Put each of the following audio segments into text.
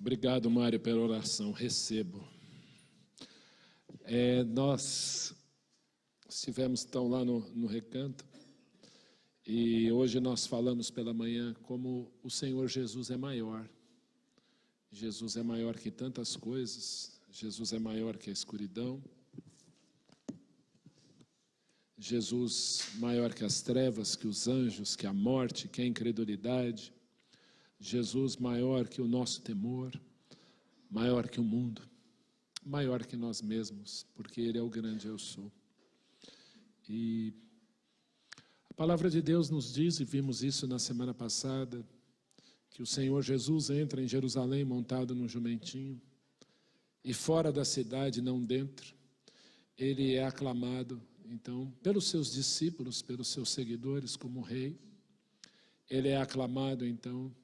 Obrigado, Mário, pela oração. Recebo. Nós estivemos então lá no Recanto e hoje nós falamos pela manhã como o Senhor Jesus é maior. Jesus é maior que tantas coisas. Jesus é maior que a escuridão. Jesus maior que as trevas, que os anjos, que a morte, que a incredulidade. Jesus maior que o nosso temor, maior que o mundo, maior que nós mesmos, porque Ele é o grande eu sou. E a palavra de Deus nos diz, e vimos isso na semana passada, que o Senhor Jesus entra em Jerusalém montado num jumentinho, e fora da cidade, não dentro, Ele é aclamado, então, pelos seus discípulos, pelos seus seguidores como rei. Ele é aclamado, então,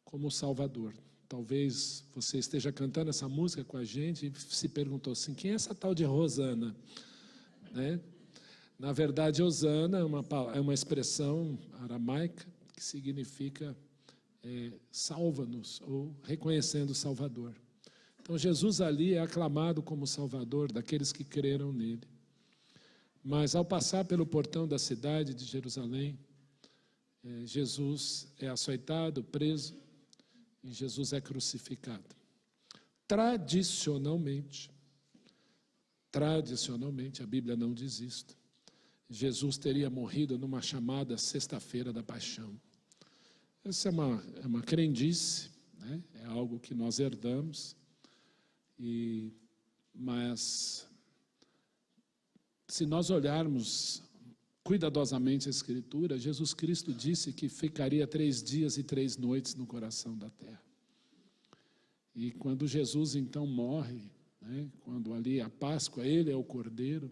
como Salvador. Talvez você esteja cantando essa música com a gente e se perguntou assim, quem é essa tal de Hosana? Né? Na verdade, Hosana é uma expressão aramaica que significa salva-nos, ou reconhecendo o Salvador. Então Jesus ali é aclamado como Salvador daqueles que creram nele. Mas ao passar pelo portão da cidade de Jerusalém, Jesus é açoitado, preso, e Jesus é crucificado. Tradicionalmente, a Bíblia não diz isto, Jesus teria morrido numa chamada Sexta-feira da Paixão. Essa é uma crendice, né? É algo que nós herdamos, mas se nós olharmos cuidadosamente a Escritura, Jesus Cristo disse que ficaria 3 dias e 3 noites no coração da terra. E quando Jesus então morre, né, quando ali a Páscoa, Ele é o Cordeiro,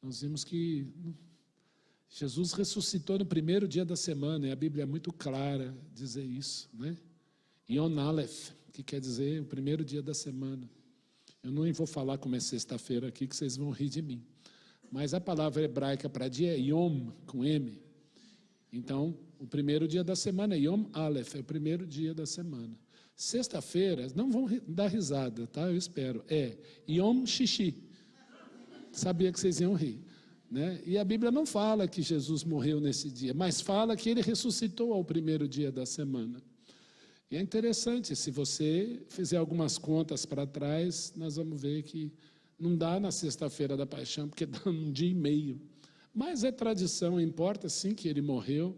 nós vimos que Jesus ressuscitou no primeiro dia da semana, e a Bíblia é muito clara dizer isso, né? Yom Aleph, que quer dizer o primeiro dia da semana. Eu não vou falar como é sexta-feira aqui, que vocês vão rir de mim. Mas a palavra hebraica para dia é Yom, com M. Então, o primeiro dia da semana é Yom Aleph, é o primeiro dia da semana. Sexta-feira, não vão dar risada, tá? Eu espero. É Yom Shishi. Sabia que vocês iam rir, né? E a Bíblia não fala que Jesus morreu nesse dia, mas fala que Ele ressuscitou ao primeiro dia da semana. E é interessante, se você fizer algumas contas para trás, nós vamos ver que não dá na Sexta-feira da Paixão, porque dá 1 dia e meio. Mas é tradição, importa sim que Ele morreu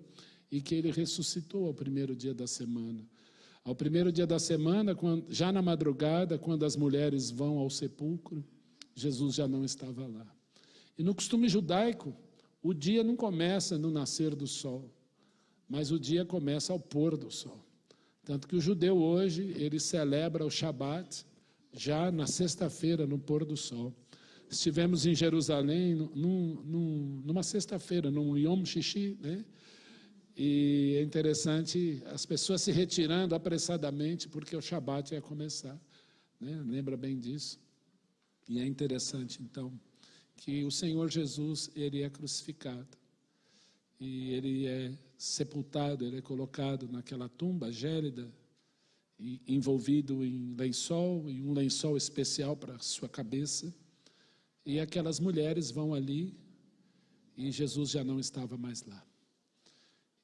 e que Ele ressuscitou ao primeiro dia da semana. Ao primeiro dia da semana, já na madrugada, quando as mulheres vão ao sepulcro, Jesus já não estava lá. E no costume judaico, o dia não começa no nascer do sol, mas o dia começa ao pôr do sol. Tanto que o judeu hoje, ele celebra o Shabat, já na sexta-feira, no pôr do sol. Estivemos em Jerusalém numa sexta-feira, num Yom Shishi, né? E é interessante as pessoas se retirando apressadamente porque o Shabat ia começar, né? Lembra bem disso? E é interessante, então, que o Senhor Jesus, Ele é crucificado. E Ele é sepultado, Ele é colocado naquela tumba gélida, e envolvido em lençol, e um lençol especial para a sua cabeça. E aquelas mulheres vão ali, e Jesus já não estava mais lá.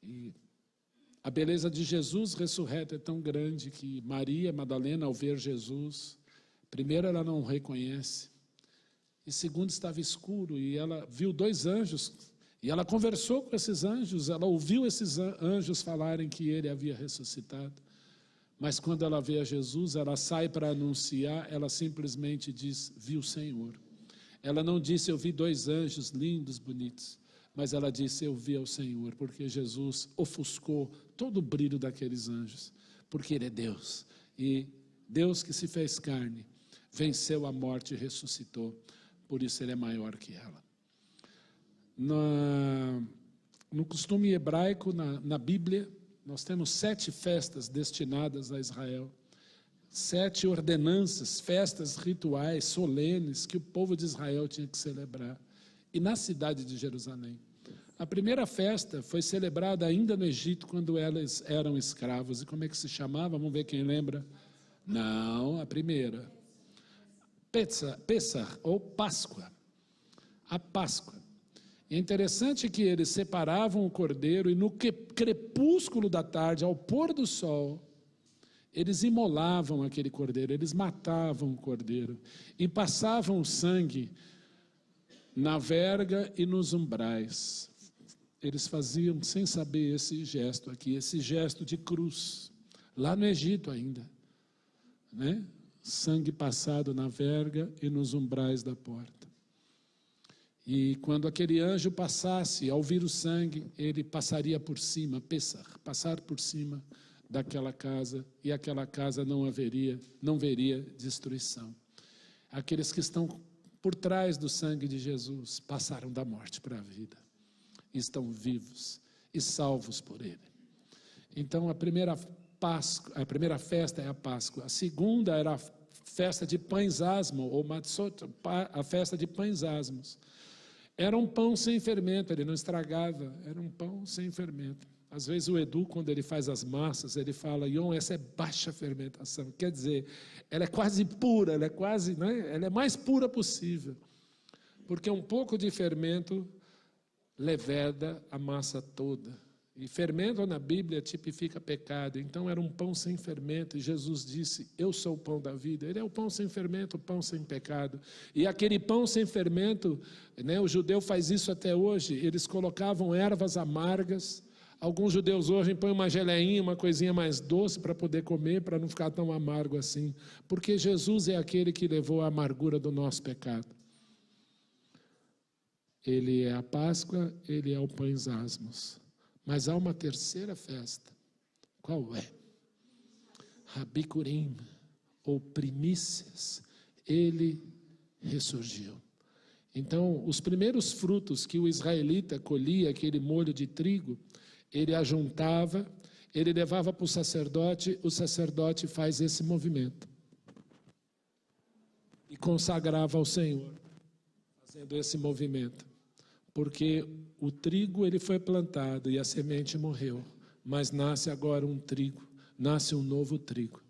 E a beleza de Jesus ressurreto é tão grande que Maria Madalena, ao ver Jesus, primeiro ela não o reconhece, e segundo estava escuro, e ela viu 2 anjos, e ela conversou com esses anjos, ela ouviu esses anjos falarem que Ele havia ressuscitado. Mas quando ela vê a Jesus, ela sai para anunciar, ela simplesmente diz, vi o Senhor. Ela não disse, eu vi 2 anjos lindos, bonitos, mas ela disse, eu vi o Senhor, porque Jesus ofuscou todo o brilho daqueles anjos, porque Ele é Deus, e Deus que se fez carne, venceu a morte e ressuscitou, por isso Ele é maior que ela. No costume hebraico, na Bíblia, nós temos 7 festas destinadas a Israel. 7 ordenanças, festas rituais, solenes, que o povo de Israel tinha que celebrar. E na cidade de Jerusalém. A primeira festa foi celebrada ainda no Egito, quando eles eram escravos. E como é que se chamava? Vamos ver quem lembra. Não, a primeira. Pessah, ou Páscoa. A Páscoa. É interessante que eles separavam o cordeiro e no crepúsculo da tarde, ao pôr do sol, eles imolavam aquele cordeiro, eles matavam o cordeiro e passavam o sangue na verga e nos umbrais. Eles faziam, sem saber, esse gesto aqui, esse gesto de cruz, lá no Egito ainda, né? Sangue passado na verga e nos umbrais da porta. E quando aquele anjo passasse, ao vir o sangue, ele passaria por cima, passar por cima daquela casa, e aquela casa não veria destruição. Aqueles que estão por trás do sangue de Jesus passaram da morte para a vida, estão vivos e salvos por ele. Então a primeira festa é a Páscoa. A segunda era a festa de pães asmos, ou matzot, a festa de pães asmos. Era um pão sem fermento, ele não estragava, era um pão sem fermento. Às vezes o Edu, quando ele faz as massas, ele fala, Ion, essa é baixa fermentação. Quer dizer, ela é quase pura, ela é mais pura possível. Porque um pouco de fermento leveda a massa toda. E fermento na Bíblia tipifica pecado. Então era um pão sem fermento. E Jesus disse, eu sou o pão da vida. Ele é o pão sem fermento, o pão sem pecado. E aquele pão sem fermento, né, o judeu faz isso até hoje. Eles colocavam ervas amargas. Alguns judeus hoje põem uma geleinha, uma coisinha mais doce para poder comer, para não ficar tão amargo assim. Porque Jesus é aquele que levou a amargura do nosso pecado. Ele é a Páscoa, ele é o pães asmos. Mas há uma terceira festa. Qual é? Rabicurim, ou primícias. Ele ressurgiu. Então, os primeiros frutos que o israelita colhia, aquele molho de trigo, ele ajuntava, ele levava para o sacerdote faz esse movimento. E consagrava ao Senhor, fazendo esse movimento. Porque o trigo ele foi plantado e a semente morreu, mas nasce agora um trigo, nasce um novo trigo.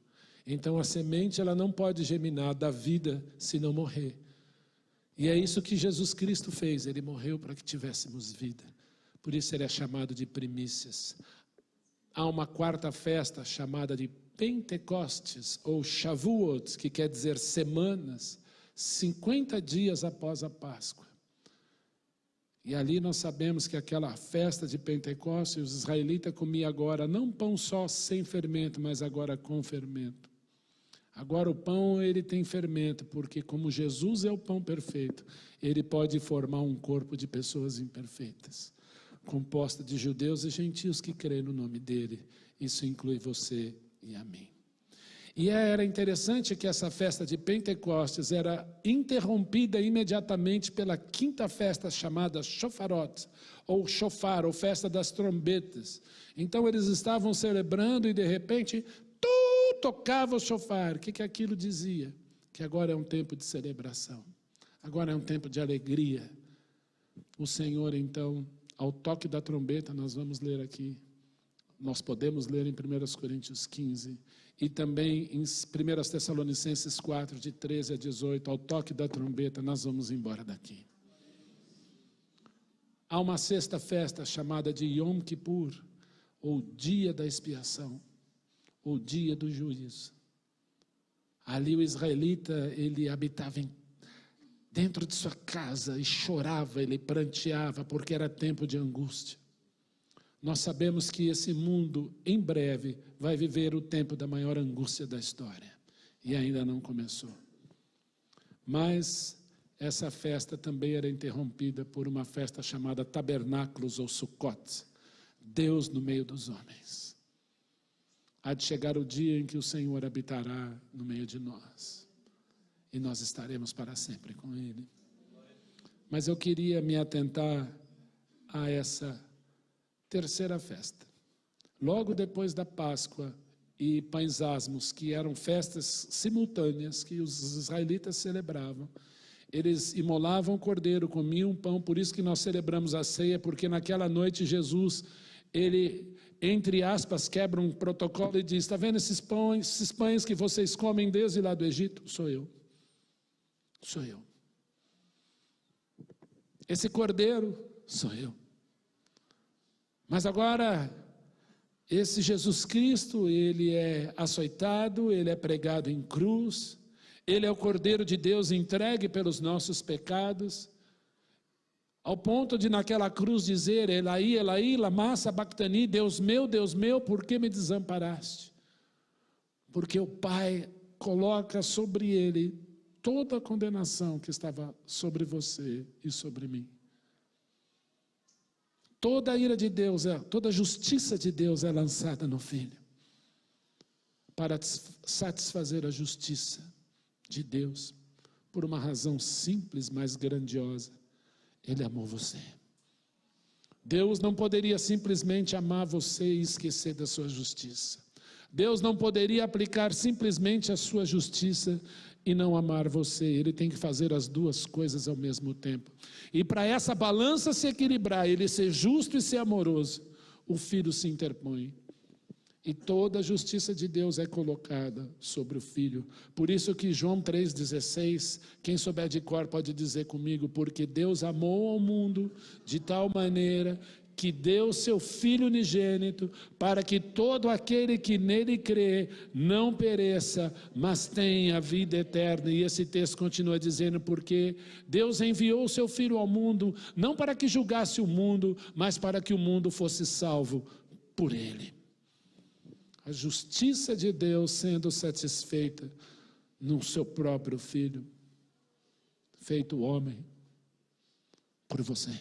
Então a semente ela não pode germinar da vida se não morrer. E é isso que Jesus Cristo fez, ele morreu para que tivéssemos vida. Por isso ele é chamado de primícias. Há uma quarta festa chamada de Pentecostes, ou Shavuot, que quer dizer semanas, 50 dias após a Páscoa. E ali nós sabemos que aquela festa de Pentecostes, os israelitas comiam agora, não pão só sem fermento, mas agora com fermento. Agora o pão ele tem fermento, porque como Jesus é o pão perfeito, ele pode formar um corpo de pessoas imperfeitas, composta de judeus e gentios que creem no nome dele. Isso inclui você e a mim. E era interessante que essa festa de Pentecostes era interrompida imediatamente pela quinta festa chamada Shofarot, ou Shofar, ou festa das trombetas. Então eles estavam celebrando e de repente tocava o shofar. O que aquilo dizia? Que agora é um tempo de celebração, agora é um tempo de alegria. O Senhor então, ao toque da trombeta, nós vamos ler aqui, nós podemos ler em 1 Coríntios 15, e também em 1 Tessalonicenses 4, de 13 a 18, ao toque da trombeta, nós vamos embora daqui. Há uma sexta festa chamada de Yom Kippur, ou dia da expiação, ou dia do juízo. Ali o israelita, ele habitava dentro de sua casa e chorava, ele pranteava, porque era tempo de angústia. Nós sabemos que esse mundo, em breve, vai viver o tempo da maior angústia da história. E ainda não começou. Mas essa festa também era interrompida por uma festa chamada Tabernáculos ou Sukkot. Deus no meio dos homens. Há de chegar o dia em que o Senhor habitará no meio de nós. E nós estaremos para sempre com Ele. Mas eu queria me atentar a essa terceira festa. Logo depois da Páscoa e Pães Asmos, que eram festas simultâneas que os israelitas celebravam, eles imolavam o cordeiro, comiam pão, por isso que nós celebramos a ceia, porque naquela noite Jesus, ele entre aspas, quebra um protocolo e diz: está vendo esses pães que vocês comem desde lá do Egito? Sou eu. Sou eu. Esse cordeiro sou eu. Mas agora, esse Jesus Cristo, ele é açoitado, ele é pregado em cruz, ele é o Cordeiro de Deus entregue pelos nossos pecados, ao ponto de naquela cruz dizer: Elaí, Elaí, lama sabactani, Deus meu, por que me desamparaste? Porque o Pai coloca sobre ele toda a condenação que estava sobre você e sobre mim. Toda a ira de Deus, toda a justiça de Deus é lançada no Filho, para satisfazer a justiça de Deus, por uma razão simples, mas grandiosa: Ele amou você. Deus não poderia simplesmente amar você e esquecer da sua justiça. Deus não poderia aplicar simplesmente a sua justiça e não amar você. Ele tem que fazer as duas coisas ao mesmo tempo. E para essa balança se equilibrar, ele ser justo e ser amoroso, o Filho se interpõe. E toda a justiça de Deus é colocada sobre o Filho. Por isso que João 3,16, quem souber de cor pode dizer comigo: porque Deus amou ao mundo de tal maneira que deu seu Filho unigênito, para que todo aquele que nele crê não pereça, mas tenha vida eterna. E esse texto continua dizendo: porque Deus enviou o seu Filho ao mundo, não para que julgasse o mundo, mas para que o mundo fosse salvo por ele. A justiça de Deus sendo satisfeita no seu próprio Filho, feito homem, por você.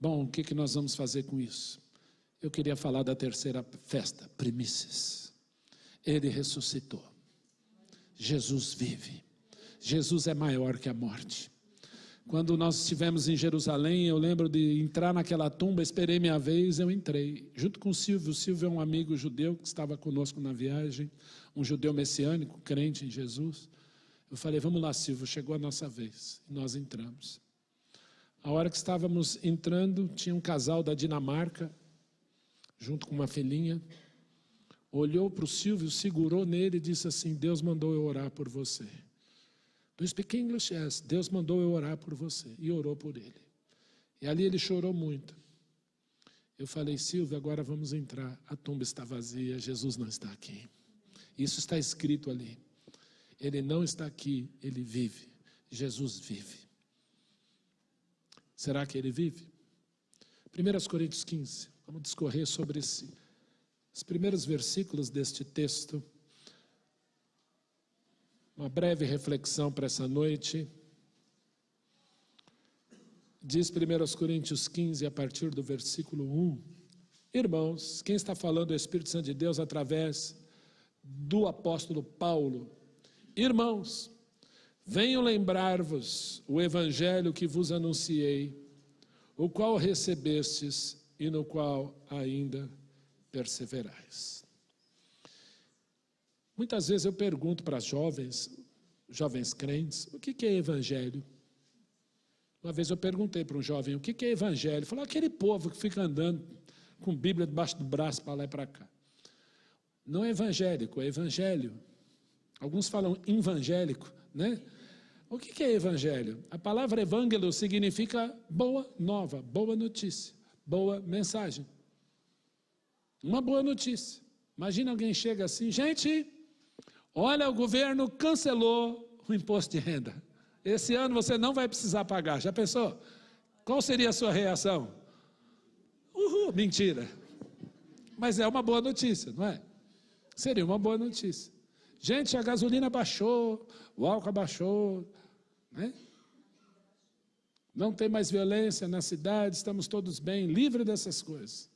Bom, o que nós vamos fazer com isso? Eu queria falar da terceira festa, primícias. Ele ressuscitou. Jesus vive. Jesus é maior que a morte. Quando nós estivemos em Jerusalém, eu lembro de entrar naquela tumba, esperei minha vez, eu entrei, junto com o Silvio. O Silvio é um amigo judeu que estava conosco na viagem, um judeu messiânico, crente em Jesus. Eu falei: vamos lá, Silvio, chegou a nossa vez. E nós entramos. A hora que estávamos entrando, tinha um casal da Dinamarca, junto com uma filhinha, olhou para o Silvio, segurou nele e disse assim: Deus mandou eu orar por você. Do you speak English? Yes. Deus mandou eu orar por você. E orou por ele. E ali ele chorou muito. Eu falei: Silvio, agora vamos entrar. A tumba está vazia, Jesus não está aqui. Isso está escrito ali. Ele não está aqui, ele vive. Jesus vive. Será que ele vive? 1 Coríntios 15. Vamos discorrer sobre os primeiros versículos deste texto. Uma breve reflexão para essa noite. Diz 1 Coríntios 15, a partir do versículo 1. Irmãos, quem está falando é o Espírito Santo de Deus através do apóstolo Paulo. Irmãos, venho lembrar-vos o evangelho que vos anunciei, o qual recebestes e no qual ainda perseverais. Muitas vezes eu pergunto para jovens crentes, o que é evangelho? Uma vez eu perguntei para um jovem, o que é evangelho? Ele falou: aquele povo que fica andando com Bíblia debaixo do braço para lá e para cá. Não é evangélico, é evangelho. Alguns falam evangélico, né? O que é evangelho? A palavra evangelo significa boa nova, boa notícia, boa mensagem. Uma boa notícia. Imagina alguém chega assim: gente, olha, o governo cancelou o imposto de renda. Esse ano você não vai precisar pagar. Já pensou? Qual seria a sua reação? Uhul, mentira. Mas é uma boa notícia, não é? Seria uma boa notícia. Gente, a gasolina baixou, o álcool baixou, né? Não tem mais violência na cidade, estamos todos bem, livres dessas coisas.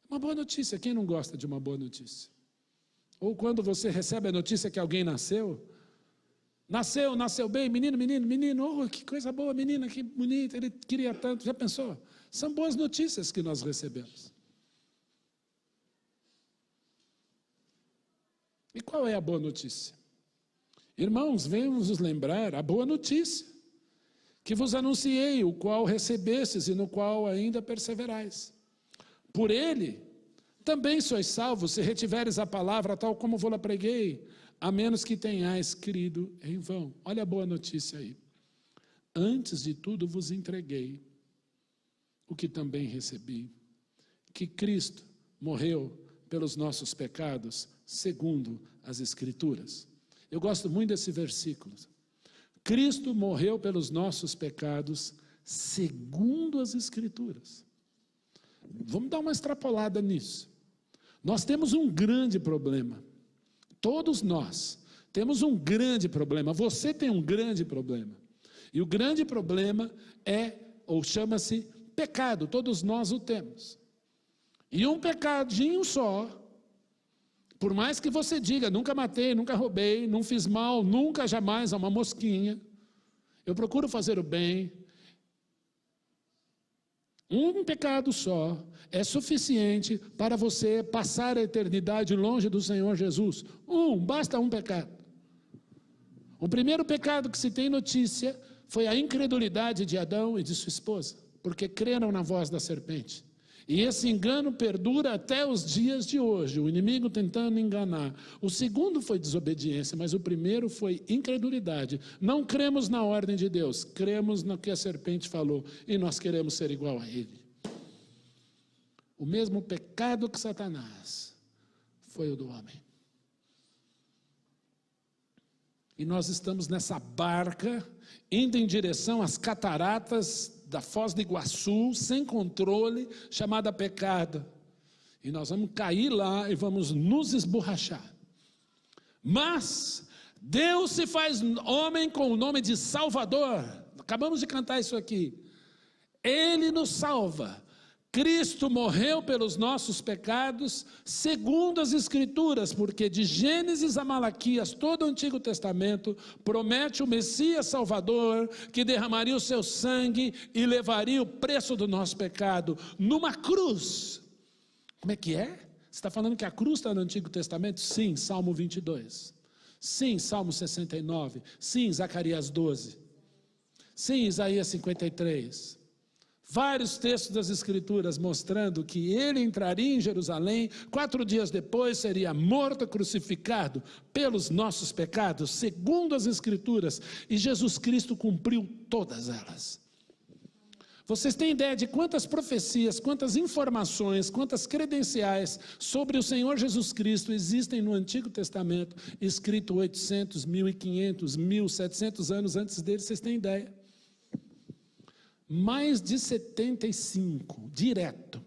Uma boa notícia, quem não gosta de uma boa notícia? Ou quando você recebe a notícia que alguém nasceu bem, menino, oh, que coisa boa, menina, que bonita, ele queria tanto, já pensou? São boas notícias que nós recebemos. E qual é a boa notícia? Irmãos, venhamos nos lembrar a boa notícia, que vos anunciei, o qual recebestes e no qual ainda perseverais. Por ele também sois salvos, se retiveres a palavra tal como vou-la preguei, a menos que tenhais crido em vão. Olha a boa notícia aí. Antes de tudo vos entreguei o que também recebi, que Cristo morreu pelos nossos pecados, segundo as Escrituras. Eu gosto muito desse versículo. Cristo morreu pelos nossos pecados, segundo as Escrituras. Vamos dar uma extrapolada nisso. Nós temos um grande problema. Todos nós temos um grande problema. Você tem um grande problema. E o grande problema é, ou chama-se, pecado. Todos nós o temos. E um pecadinho só, por mais que você diga, nunca matei, nunca roubei, não fiz mal, nunca, jamais a uma mosquinha, eu procuro fazer o bem, um pecado só é suficiente para você passar a eternidade longe do Senhor Jesus. Basta um pecado. O primeiro pecado que se tem notícia foi a incredulidade de Adão e de sua esposa, porque creram na voz da serpente. E esse engano perdura até os dias de hoje, o inimigo tentando enganar. O segundo foi desobediência, mas o primeiro foi incredulidade. Não cremos na ordem de Deus, cremos no que a serpente falou, e nós queremos ser igual a ele. O mesmo pecado que Satanás foi o do homem. E nós estamos nessa barca, indo em direção às cataratas da Foz do Iguaçu, sem controle, chamada pecado. E nós vamos cair lá e vamos nos esborrachar. Mas Deus se faz homem com o nome de Salvador. Acabamos de cantar isso aqui. Ele nos salva. Cristo morreu pelos nossos pecados, segundo as Escrituras, porque de Gênesis a Malaquias, todo o Antigo Testamento, promete o Messias Salvador, que derramaria o seu sangue e levaria o preço do nosso pecado numa cruz. Como é que é? Você está falando que a cruz está no Antigo Testamento? Sim, Salmo 22. Sim, Salmo 69. Sim, Zacarias 12. Sim, Isaías 53. Vários textos das Escrituras mostrando que ele entraria em Jerusalém, 4 dias depois seria morto, crucificado pelos nossos pecados, segundo as Escrituras, e Jesus Cristo cumpriu todas elas. Vocês têm ideia de quantas profecias, quantas informações, quantas credenciais sobre o Senhor Jesus Cristo existem no Antigo Testamento, escrito 800, 1500, 1700 anos antes dele? Vocês têm ideia? Mais de 75, direto,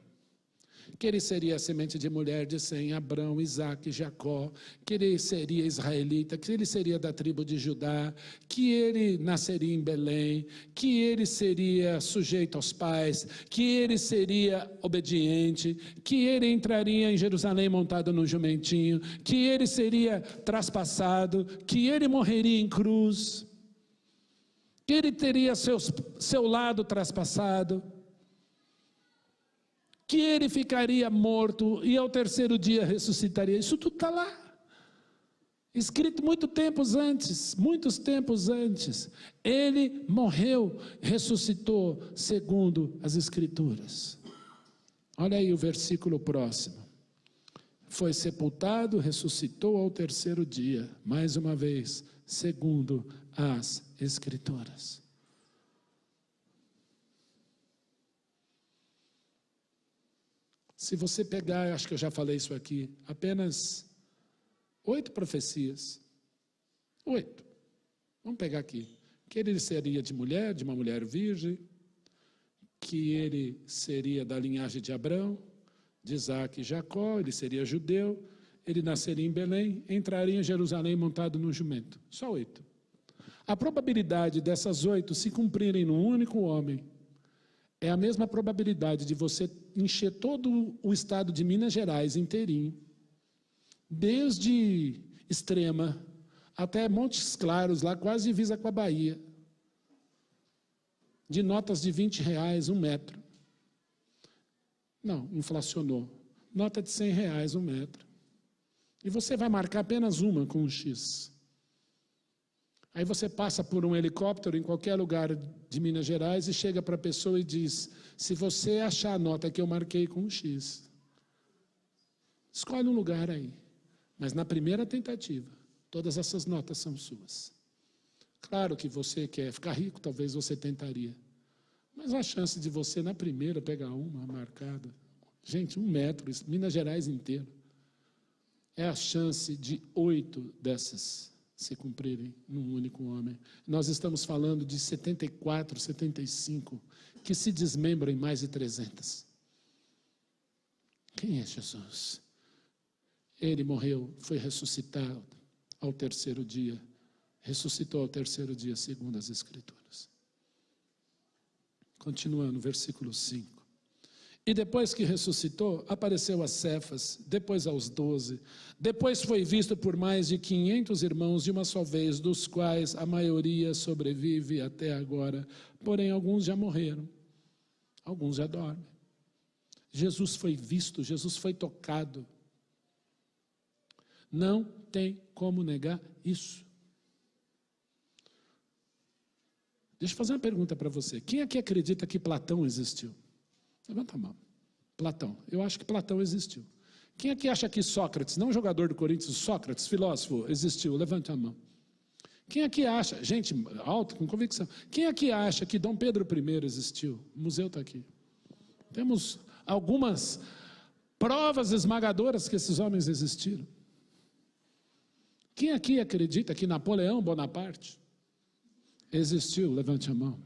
que ele seria a semente de mulher de Sem, Abrão, Isaac, Jacó, que ele seria israelita, que ele seria da tribo de Judá, que ele nasceria em Belém, que ele seria sujeito aos pais, que ele seria obediente, que ele entraria em Jerusalém montado no jumentinho, que ele seria traspassado, que ele morreria em cruz, que ele teria seu lado traspassado, que ele ficaria morto e ao terceiro dia ressuscitaria. Isso tudo está lá, escrito muitos tempos antes. Ele morreu, ressuscitou segundo as Escrituras. Olha aí o versículo próximo. Foi sepultado, ressuscitou ao terceiro dia, mais uma vez, segundo as Escrituras. Se você pegar, acho que eu já falei isso aqui, apenas 8 profecias, 8, vamos pegar aqui, que ele seria de uma mulher virgem, que ele seria da linhagem de Abrão, de Isaac e Jacó, ele seria judeu, ele nasceria em Belém, entraria em Jerusalém montado num jumento. Só 8. A probabilidade dessas 8 se cumprirem num único homem é a mesma probabilidade de você encher todo o estado de Minas Gerais inteirinho, desde Extrema até Montes Claros, lá quase divisa com a Bahia, de notas de R$20, 1 metro. Não, inflacionou. Nota de R$100, 1 metro. E você vai marcar apenas uma com um X. Aí você passa por um helicóptero em qualquer lugar de Minas Gerais e chega para a pessoa e diz: se você achar a nota que eu marquei com um X, escolhe um lugar aí. Mas na primeira tentativa, todas essas notas são suas. Claro que você quer ficar rico, talvez você tentaria. Mas a chance de você, na primeira, pegar uma marcada, gente, 1 metro, Minas Gerais inteiro, é a chance de 8 dessas se cumprirem num único homem. Nós estamos falando de 74, 75, que se desmembram em mais de 300. Quem é Jesus? Ele morreu, foi ressuscitado ao terceiro dia. Ressuscitou ao terceiro dia, segundo as Escrituras. Continuando, versículo 5. E depois que ressuscitou, apareceu a Cefas, depois aos 12. Depois foi visto por mais de 500 irmãos de uma só vez, dos quais a maioria sobrevive até agora. Porém, alguns já morreram, alguns já dormem. Jesus foi visto, Jesus foi tocado. Não tem como negar isso. Deixa eu fazer uma pergunta para você. Quem aqui acredita que Platão existiu? Levanta a mão. Platão. Eu acho que Platão existiu. Quem aqui acha que Sócrates, não jogador do Corinthians, Sócrates, filósofo, existiu? Levanta a mão. Quem aqui acha, gente, alto, com convicção, quem aqui acha que Dom Pedro I existiu? O museu está aqui. Temos algumas provas esmagadoras que esses homens existiram. Quem aqui acredita que Napoleão Bonaparte existiu? Levante a mão.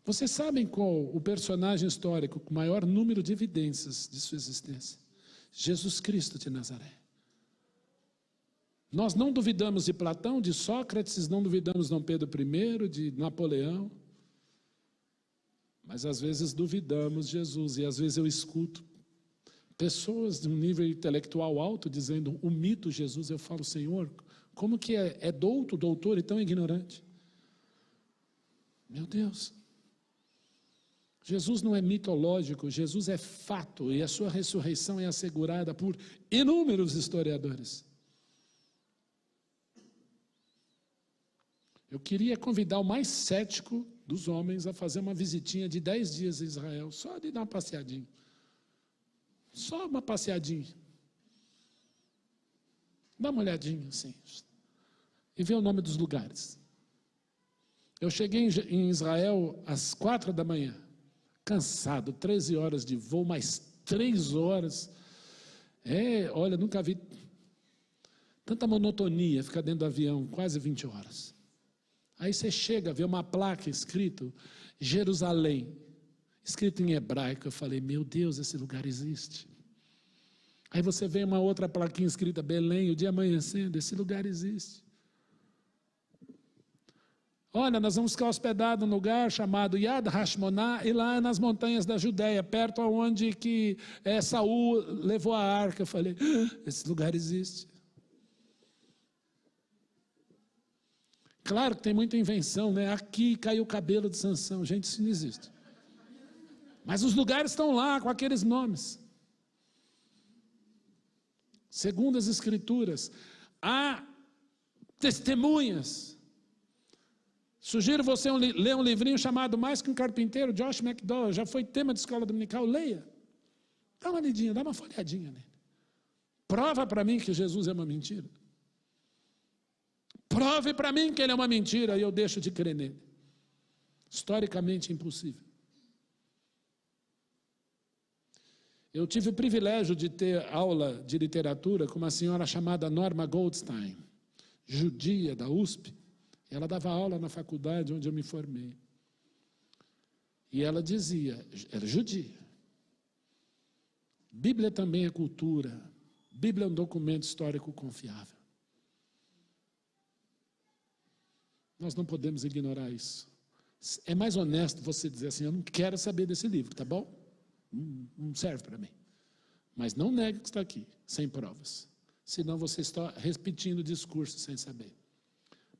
Vocês sabem qual o personagem histórico com maior número de evidências de sua existência? Jesus Cristo de Nazaré. Nós não duvidamos de Platão, de Sócrates, não duvidamos de Dom Pedro I, de Napoleão, mas às vezes duvidamos de Jesus, e às vezes eu escuto pessoas de um nível intelectual alto dizendo o mito Jesus. Eu falo: Senhor, como que é doutor e tão ignorante? Meu Deus. Jesus não é mitológico, Jesus é fato, e a sua ressurreição é assegurada por inúmeros historiadores. Eu queria convidar o mais cético dos homens a fazer uma visitinha de 10 dias em Israel, só de dar uma passeadinha. Só uma passeadinha. Dá uma olhadinha assim, e vê o nome dos lugares. Eu cheguei em Israel às 4 da manhã, cansado, 13 horas de voo, mais 3 horas. Olha, nunca vi tanta monotonia ficar dentro do avião, quase 20 horas. Aí você chega, vê uma placa escrito Jerusalém, escrito em hebraico. Eu falei: meu Deus, esse lugar existe. Aí você vê uma outra plaquinha escrita Belém, o dia amanhecendo, esse lugar existe. Olha, nós vamos ficar hospedados num lugar chamado Yad Hashmoná, e lá nas montanhas da Judéia, perto aonde que Saul levou a arca. Eu falei: esse lugar existe. Claro que tem muita invenção, né? Aqui caiu o cabelo de Sansão. Gente, isso não existe. Mas os lugares estão lá com aqueles nomes. Segundo as Escrituras, há testemunhas. Sugiro você ler um livrinho chamado Mais que um Carpinteiro, Josh McDowell, já foi tema de escola dominical. Leia. Dá uma lidinha, dá uma folhadinha nele. Prova para mim que Jesus é uma mentira. Prove para mim que ele é uma mentira e eu deixo de crer nele. Historicamente impossível. Eu tive o privilégio de ter aula de literatura com uma senhora chamada Norma Goldstein, judia da USP. Ela dava aula na faculdade onde eu me formei. E ela dizia, era judia: Bíblia também é cultura, Bíblia é um documento histórico confiável. Nós não podemos ignorar isso. É mais honesto você dizer assim: eu não quero saber desse livro, tá bom? Não serve para mim. Mas não negue que está aqui, sem provas. Senão você está repetindo o discurso sem saber.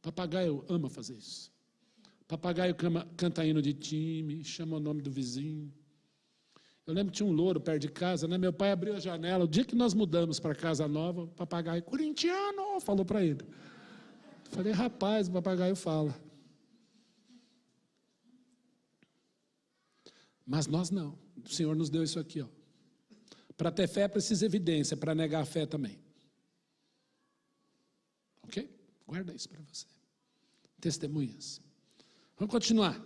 Papagaio ama fazer isso. Papagaio canta hino de time, chama o nome do vizinho. Eu lembro que tinha um louro perto de casa, né? Meu pai abriu a janela, o dia que nós mudamos para casa nova, o papagaio, corintiano, falou para ele. Eu falei, rapaz, o papagaio fala. Mas nós não. O Senhor nos deu isso aqui, ó. Para ter fé precisa evidência, para negar a fé também. Ok? Guarda isso para você. Testemunhas. Vamos continuar.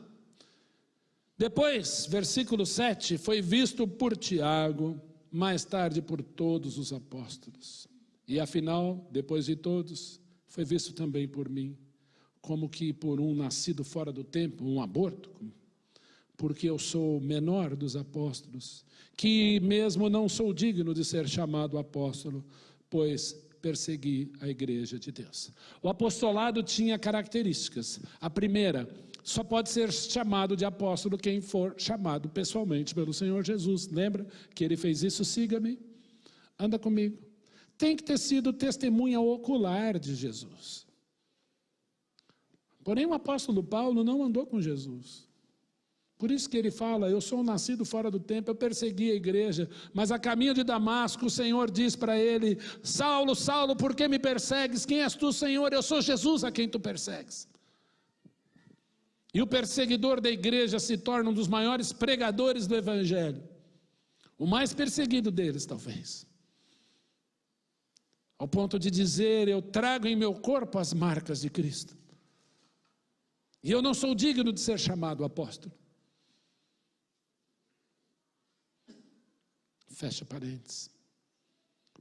Depois, versículo 7, foi visto por Tiago, mais tarde por todos os apóstolos. E afinal, depois de todos, foi visto também por mim, como que por um nascido fora do tempo, um aborto, porque eu sou o menor dos apóstolos, que mesmo não sou digno de ser chamado apóstolo, pois persegui a igreja de Deus. O apostolado tinha características. A primeira, só pode ser chamado de apóstolo quem for chamado pessoalmente pelo Senhor Jesus. Lembra que ele fez isso? Siga-me, anda comigo. Tem que ter sido testemunha ocular de Jesus. Porém, o apóstolo Paulo não andou com Jesus. Por isso que ele fala, eu sou um nascido fora do tempo, eu persegui a igreja, mas a caminho de Damasco o Senhor diz para ele, Saulo, Saulo, por que me persegues? Quem és tu, Senhor? Eu sou Jesus a quem tu persegues. E o perseguidor da igreja se torna um dos maiores pregadores do evangelho. O mais perseguido deles, talvez. Ao ponto de dizer, eu trago em meu corpo as marcas de Cristo. E eu não sou digno de ser chamado apóstolo. Fecha parênteses.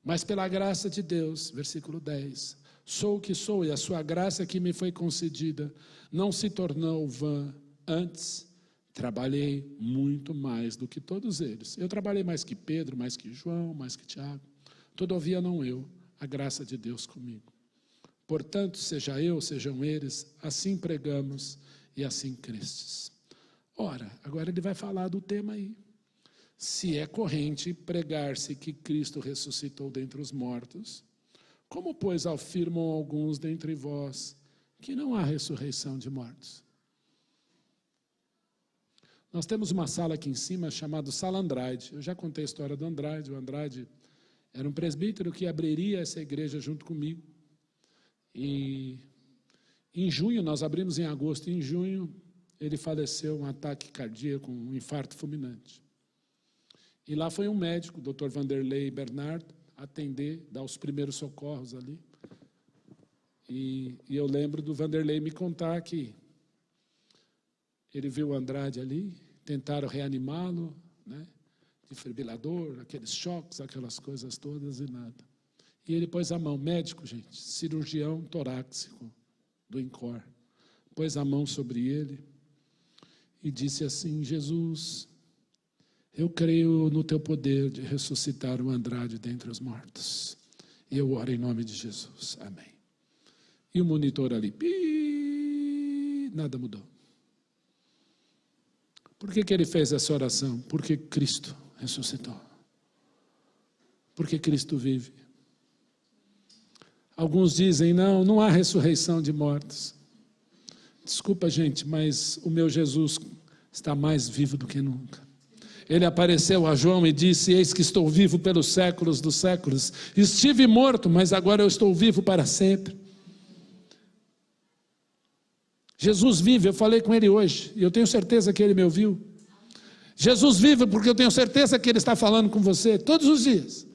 Mas pela graça de Deus, versículo 10, sou o que sou e a sua graça que me foi concedida não se tornou vã. Antes, trabalhei muito mais do que todos eles. Eu trabalhei mais que Pedro, mais que João, mais que Tiago. Todavia não eu, a graça de Deus comigo. Portanto, seja eu, sejam eles, assim pregamos e assim crestes. Ora, agora ele vai falar do tema aí. Se é corrente pregar-se que Cristo ressuscitou dentre os mortos, como, pois, afirmam alguns dentre vós que não há ressurreição de mortos? Nós temos uma sala aqui em cima chamada Sala Andrade. Eu já contei a história do Andrade. O Andrade era um presbítero que abriria essa igreja junto comigo. E em junho, nós abrimos em agosto, e em junho ele faleceu um ataque cardíaco, um infarto fulminante. E lá foi um médico, o Dr. Vanderlei Bernard, atender, dar os primeiros socorros ali. E eu lembro do Vanderlei me contar que ele viu o Andrade ali, tentaram reanimá-lo, né? Desfibrilador, aqueles choques, aquelas coisas todas e nada. E ele pôs a mão, médico, gente, cirurgião torácico do INCOR, pôs a mão sobre ele e disse assim, Jesus, eu creio no teu poder de ressuscitar o Andrade dentre os mortos. E eu oro em nome de Jesus. Amém. E o monitor ali, nada mudou. Por que ele fez essa oração? Porque Cristo ressuscitou. Porque Cristo vive. Alguns dizem, não há ressurreição de mortos. Desculpa, gente, mas o meu Jesus está mais vivo do que nunca. Ele apareceu a João e disse, eis que estou vivo pelos séculos dos séculos. Estive morto, mas agora eu estou vivo para sempre. Jesus vive, eu falei com ele hoje, e eu tenho certeza que ele me ouviu. Jesus vive porque eu tenho certeza que ele está falando com você todos os dias.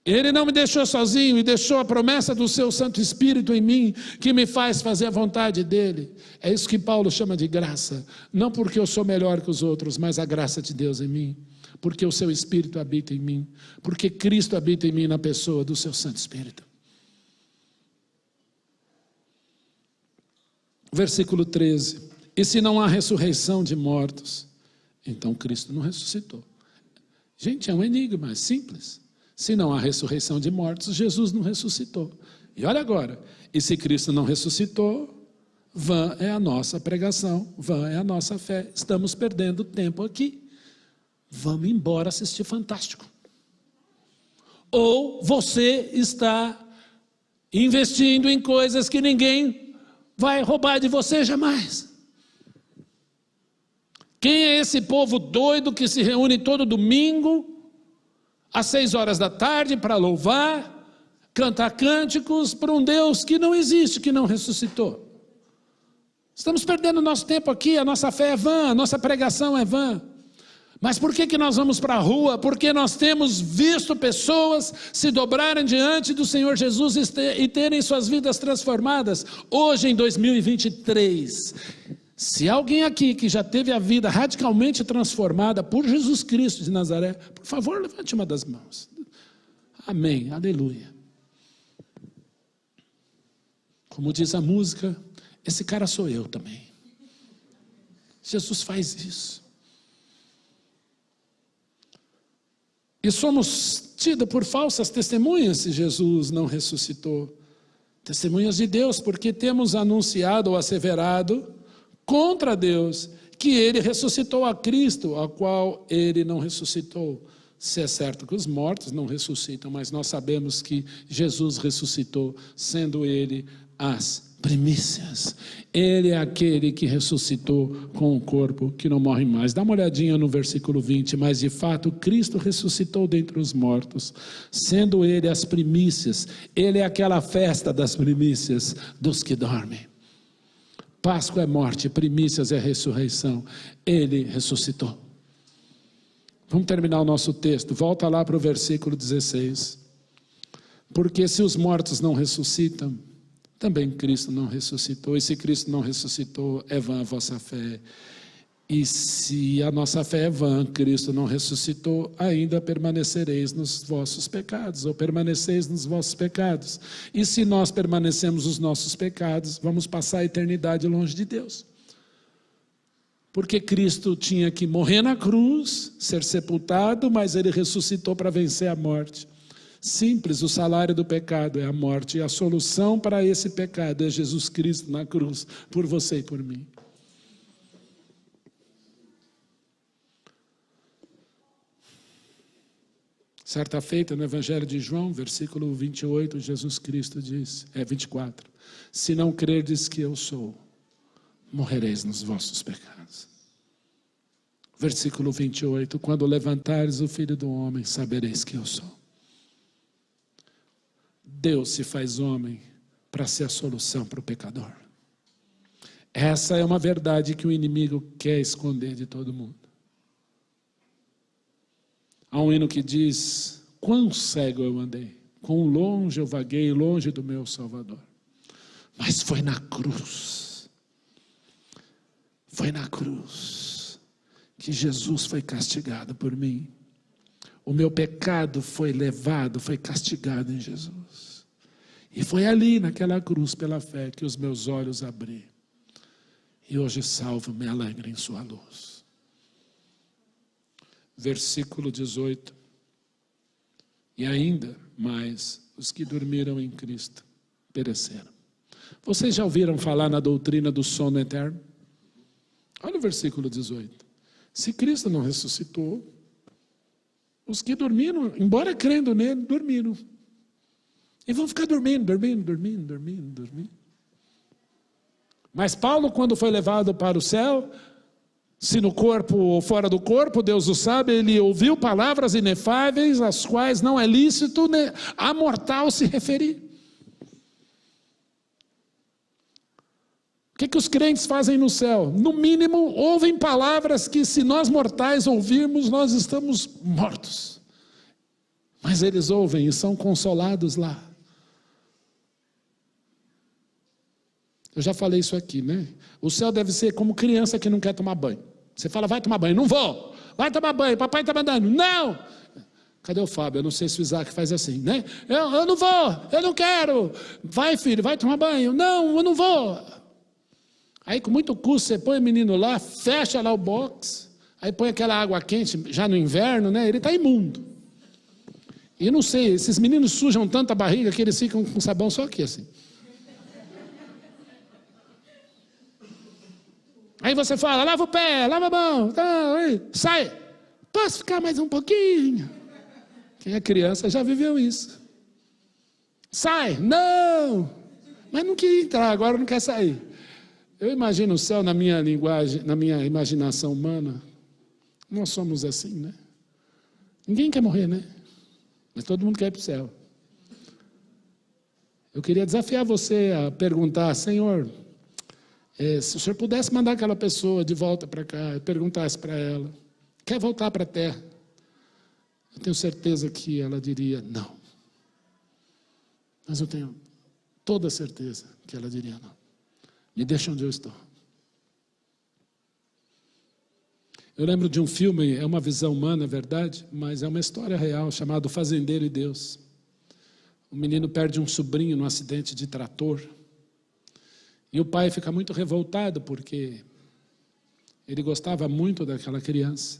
Ele não me deixou sozinho e deixou a promessa do seu Santo Espírito em mim, que me faz fazer a vontade dele. É isso que Paulo chama de graça. Não porque eu sou melhor que os outros, mas a graça de Deus em mim. Porque o seu Espírito habita em mim. Porque Cristo habita em mim na pessoa do seu Santo Espírito. Versículo 13. E se não há ressurreição de mortos, então Cristo não ressuscitou. Gente, é um enigma, é simples. Se não há ressurreição de mortos, Jesus não ressuscitou. E olha agora, e se Cristo não ressuscitou, vã é a nossa pregação, vã é a nossa fé. Estamos perdendo tempo aqui. Vamos embora assistir Fantástico. Ou você está investindo em coisas que ninguém vai roubar de você jamais. Quem é esse povo doido que se reúne todo domingo, às 6 horas da tarde, para louvar, cantar cânticos para um Deus que não existe, que não ressuscitou? Estamos perdendo nosso tempo aqui, a nossa fé é vã, a nossa pregação é vã. Mas por que nós vamos para a rua? Porque nós temos visto pessoas se dobrarem diante do Senhor Jesus e terem suas vidas transformadas. Hoje, em 2023, se alguém aqui que já teve a vida radicalmente transformada por Jesus Cristo de Nazaré, por favor, levante uma das mãos. Amém, aleluia. Como diz a música, esse cara sou eu também. Jesus faz isso. E somos tidos por falsas testemunhas se Jesus não ressuscitou. Testemunhas de Deus, porque temos anunciado ou asseverado contra Deus que Ele ressuscitou a Cristo, a qual Ele não ressuscitou. Se é certo que os mortos não ressuscitam, mas nós sabemos que Jesus ressuscitou, sendo Ele as primícias. Ele é aquele que ressuscitou com um corpo que não morre mais. Dá uma olhadinha no versículo 20. Mas de fato Cristo ressuscitou dentre os mortos, sendo Ele as primícias. Ele é aquela festa das primícias dos que dormem. Páscoa é morte, primícias é ressurreição. Ele ressuscitou. Vamos terminar o nosso texto. Volta lá para o versículo 16. Porque se os mortos não ressuscitam, também Cristo não ressuscitou. E se Cristo não ressuscitou, é vã a vossa fé. E se a nossa fé é vã, Cristo não ressuscitou, ainda permanecereis nos vossos pecados, ou permaneceis nos vossos pecados. E se nós permanecemos nos nossos pecados, vamos passar a eternidade longe de Deus. Porque Cristo tinha que morrer na cruz, ser sepultado, mas Ele ressuscitou para vencer a morte. Simples, o salário do pecado é a morte, e a solução para esse pecado é Jesus Cristo na cruz, por você e por mim. Certa feita, no Evangelho de João, versículo 28, Jesus Cristo diz, 24, se não crerdes que eu sou, morrereis nos vossos pecados. Versículo 28, quando levantares o Filho do Homem, sabereis que eu sou. Deus se faz homem para ser a solução para o pecador. Essa é uma verdade que o inimigo quer esconder de todo mundo. Há um hino que diz, quão cego eu andei, quão longe eu vaguei, longe do meu Salvador. Mas foi na cruz que Jesus foi castigado por mim. O meu pecado foi levado, foi castigado em Jesus. E foi ali, naquela cruz, pela fé, que os meus olhos abri. E hoje salvo, me alegre em sua luz. Versículo 18. E ainda mais, os que dormiram em Cristo pereceram. Vocês já ouviram falar na doutrina do sono eterno? Olha o versículo 18. Se Cristo não ressuscitou, os que dormiram, embora crendo nele, dormiram. E vão ficar dormindo. Mas Paulo, quando foi levado para o céu, se no corpo ou fora do corpo, Deus o sabe, ele ouviu palavras inefáveis, às quais não é lícito a mortal se referir. O que os crentes fazem no céu? No mínimo, ouvem palavras que, se nós mortais ouvirmos, nós estamos mortos. Mas eles ouvem e são consolados lá. Eu já falei isso aqui, né? O céu deve ser como criança que não quer tomar banho. Você fala, vai tomar banho. Não vou. Vai tomar banho, papai está mandando. Não. Cadê o Fábio? Eu não sei se o Isaac faz assim, né? Eu não vou, eu não quero. Vai, filho, vai tomar banho. Não, eu não vou. Aí com muito custo você põe o menino lá, fecha lá o box, aí põe aquela água quente, já no inverno, né? Ele está imundo. E não sei, esses meninos sujam tanto a barriga que eles ficam com sabão só aqui assim. Aí você fala, lava o pé, lava a mão, tá, aí, sai. Posso ficar mais um pouquinho? Quem é criança já viveu isso. Sai, não. Mas não queria entrar, agora não quer sair. Eu imagino o céu na minha linguagem, na minha imaginação humana. Nós somos assim, né? Ninguém quer morrer, né? Mas todo mundo quer ir para o céu. Eu queria desafiar você a perguntar: Senhor, se o Senhor pudesse mandar aquela pessoa de volta para cá, e perguntasse para ela, quer voltar para a terra? Eu tenho certeza que ela diria não. Mas eu tenho toda a certeza que ela diria não. Me deixa onde eu estou. Eu lembro de um filme, é uma visão humana, é verdade, mas é uma história real, chamado Fazendeiro e Deus. O menino perde um sobrinho num acidente de trator. E o pai fica muito revoltado porque ele gostava muito daquela criança.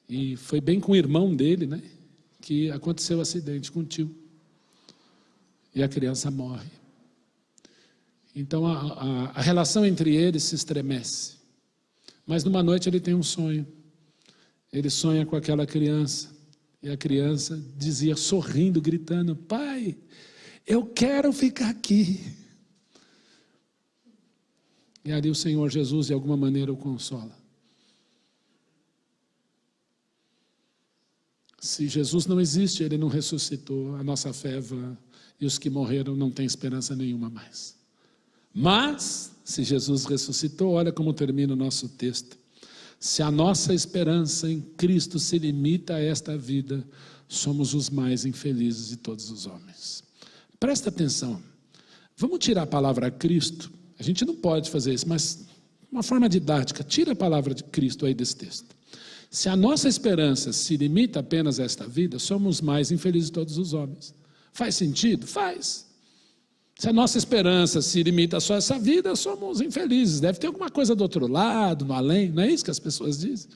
E foi bem com o irmão dele, né, que aconteceu o acidente, com o tio. E a criança morre. Então a relação entre eles se estremece. Mas numa noite ele tem um sonho. Ele sonha com aquela criança. E a criança dizia, sorrindo, gritando: pai, eu quero ficar aqui. E ali o Senhor Jesus, de alguma maneira, o consola. Se Jesus não existe, Ele não ressuscitou, a nossa fé é vã, e os que morreram não têm esperança nenhuma mais. Mas, se Jesus ressuscitou, olha como termina o nosso texto. Se a nossa esperança em Cristo se limita a esta vida, somos os mais infelizes de todos os homens. Presta atenção. Vamos tirar a palavra Cristo. A gente não pode fazer isso, mas uma forma didática, tira a palavra de Cristo aí desse texto. Se a nossa esperança se limita apenas a esta vida, somos os mais infelizes de todos os homens. Faz sentido? Faz. Se a nossa esperança se limita só a essa vida, somos infelizes. Deve ter alguma coisa do outro lado, no além, não é isso que as pessoas dizem?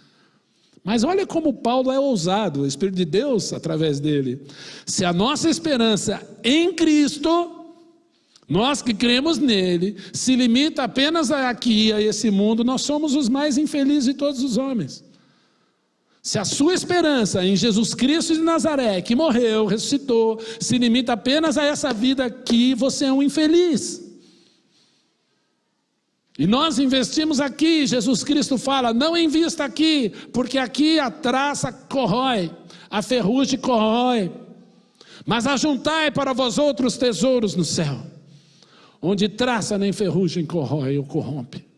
Mas olha como Paulo é ousado, o Espírito de Deus através dele. Se a nossa esperança em Cristo, nós que cremos nele, se limita apenas aqui, a esse mundo, nós somos os mais infelizes de todos os homens. Se a sua esperança em Jesus Cristo de Nazaré, que morreu, ressuscitou, se limita apenas a essa vida aqui, você é um infeliz. E nós investimos aqui, Jesus Cristo fala, não invista aqui, porque aqui a traça corrói, a ferrugem corrói. Mas ajuntai para vós outros tesouros no céu, onde traça nem ferrugem corrói ou corrompe.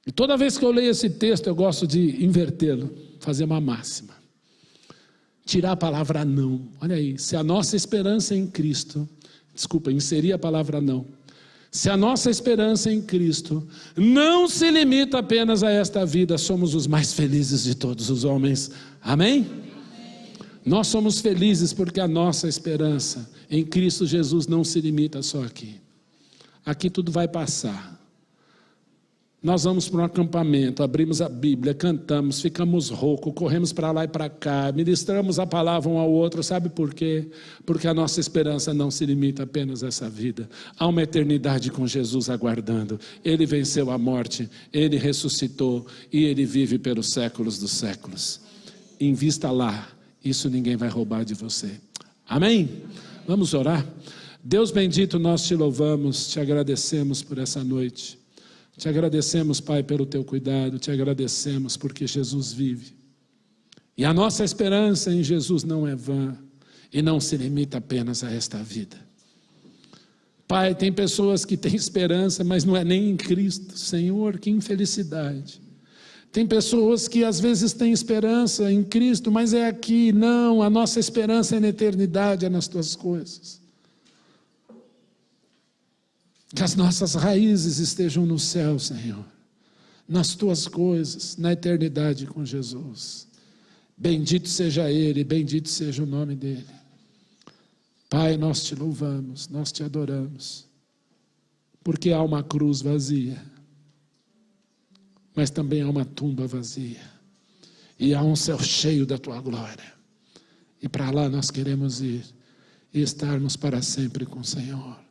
E toda vez que eu leio esse texto, eu gosto de invertê-lo, fazer uma máxima. Tirar a palavra não. Olha aí, se a nossa esperança em Cristo, inserir a palavra não. Se a nossa esperança em Cristo não se limita apenas a esta vida, somos os mais felizes de todos os homens. Amém? Nós somos felizes porque a nossa esperança em Cristo Jesus não se limita só aqui. Aqui tudo vai passar. Nós vamos para um acampamento, abrimos a Bíblia, cantamos, ficamos roucos, corremos para lá e para cá, ministramos a palavra um ao outro, sabe por quê? Porque a nossa esperança não se limita apenas a essa vida. Há uma eternidade com Jesus aguardando. Ele venceu a morte, Ele ressuscitou e Ele vive pelos séculos dos séculos. Invista lá, isso ninguém vai roubar de você. Amém? Vamos orar? Deus bendito, nós te louvamos, te agradecemos por essa noite. Te agradecemos, Pai, pelo teu cuidado, te agradecemos porque Jesus vive. E a nossa esperança em Jesus não é vã e não se limita apenas a esta vida. Pai, tem pessoas que têm esperança, mas não é nem em Cristo. Senhor, que infelicidade. Tem pessoas que às vezes têm esperança em Cristo, mas é aqui. Não, a nossa esperança é na eternidade, é nas tuas coisas. Que as nossas raízes estejam no céu, Senhor, nas tuas coisas, na eternidade com Jesus. Bendito seja Ele, bendito seja o nome dEle. Pai, nós te louvamos, nós te adoramos, porque há uma cruz vazia, mas também há uma tumba vazia, e há um céu cheio da tua glória, e para lá nós queremos ir, e estarmos para sempre com o Senhor.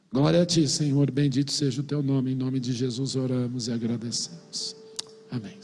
Glória a ti, Senhor, bendito seja o teu nome, em nome de Jesus oramos e agradecemos. Amém.